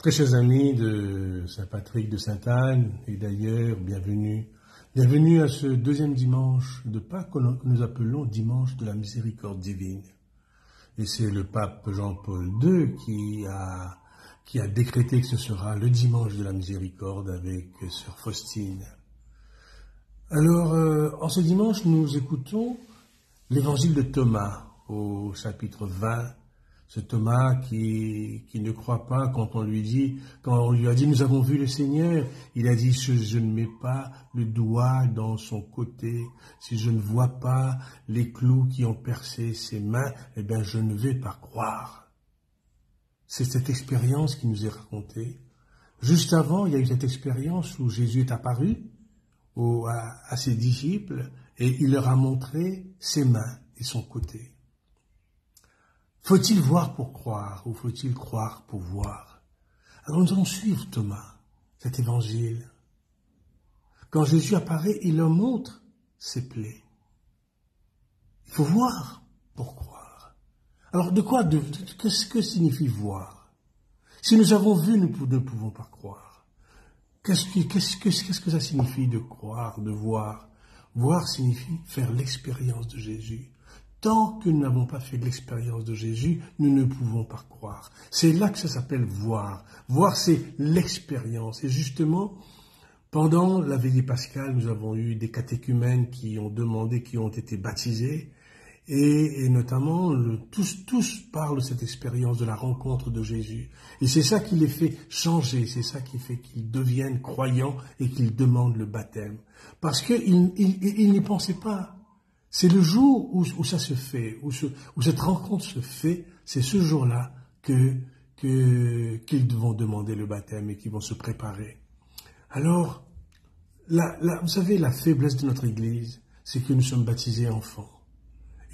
Très chers amis de Saint-Patrick de Sainte-Anne, et d'ailleurs, bienvenue. Bienvenue à ce deuxième dimanche de Pâques que nous appelons dimanche de la miséricorde divine. Et c'est le pape Jean-Paul II qui a décrété que ce sera le dimanche de la miséricorde avec sœur Faustine. Alors, en ce dimanche, nous écoutons l'évangile de Thomas au chapitre 20. Ce Thomas qui ne croit pas quand on lui a dit, nous avons vu le Seigneur, il a dit, si je ne mets pas le doigt dans son côté, si je ne vois pas les clous qui ont percé ses mains, eh bien, je ne vais pas croire. C'est cette expérience qui nous est racontée. Juste avant, il y a eu cette expérience où Jésus est apparu à ses disciples et il leur a montré ses mains et son côté. Faut-il voir pour croire ou faut-il croire pour voir? Alors nous allons suivre Thomas, cet évangile. Quand Jésus apparaît, il leur montre ses plaies. Il faut voir pour croire. Alors qu'est-ce que signifie voir? Si nous avons vu, nous ne pouvons pas croire. Qu'est-ce que ça signifie de croire, de voir? Voir signifie faire l'expérience de Jésus. Tant que nous n'avons pas fait l'expérience de Jésus, nous ne pouvons pas croire. C'est là que ça s'appelle voir. Voir, c'est l'expérience. Et justement, pendant la veillée pascale, nous avons eu des catéchumènes qui ont demandé, qui ont été baptisés. Et notamment, tous parlent de cette expérience de la rencontre de Jésus. Et c'est ça qui les fait changer, c'est ça qui fait qu'ils deviennent croyants et qu'ils demandent le baptême. Parce qu'ils n'y pensaient pas. C'est le jour où ça se fait, où cette rencontre se fait, c'est ce jour-là qu'ils vont demander le baptême et qu'ils vont se préparer. Alors, vous savez, la faiblesse de notre Église, c'est que nous sommes baptisés enfants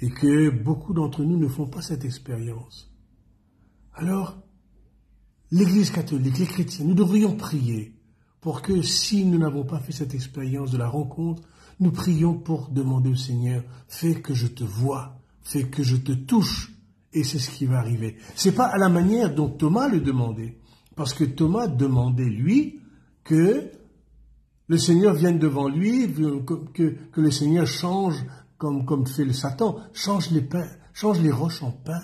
et que beaucoup d'entre nous ne font pas cette expérience. Alors, l'Église catholique, les chrétiens, nous devrions prier pour que si nous n'avons pas fait cette expérience de la rencontre, nous prions pour demander au Seigneur, fais que je te vois, fais que je te touche, et c'est ce qui va arriver. C'est pas à la manière dont Thomas le demandait, parce que Thomas demandait, lui, que le Seigneur vienne devant lui, que le Seigneur change, comme fait le Satan, change les roches en pain.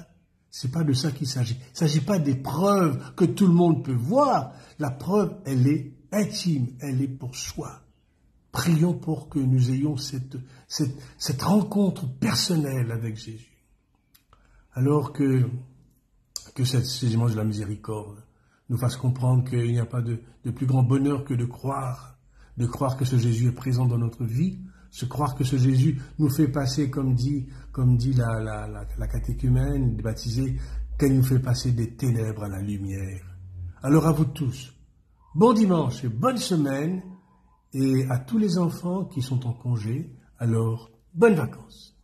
C'est pas de ça qu'il s'agit. Il s'agit pas des preuves que tout le monde peut voir. La preuve, elle est intime, elle est pour soi. Prions pour que nous ayons cette rencontre personnelle avec Jésus. Alors que ces dimanches de la miséricorde nous fassent comprendre qu'il n'y a pas de plus grand bonheur que de croire que ce Jésus est présent dans notre vie, de croire que ce Jésus nous fait passer, comme dit la catéchumène baptisée, qu'elle nous fait passer des ténèbres à la lumière. Alors à vous tous, bon dimanche et bonne semaine. Et à tous les enfants qui sont en congé, alors, bonnes vacances.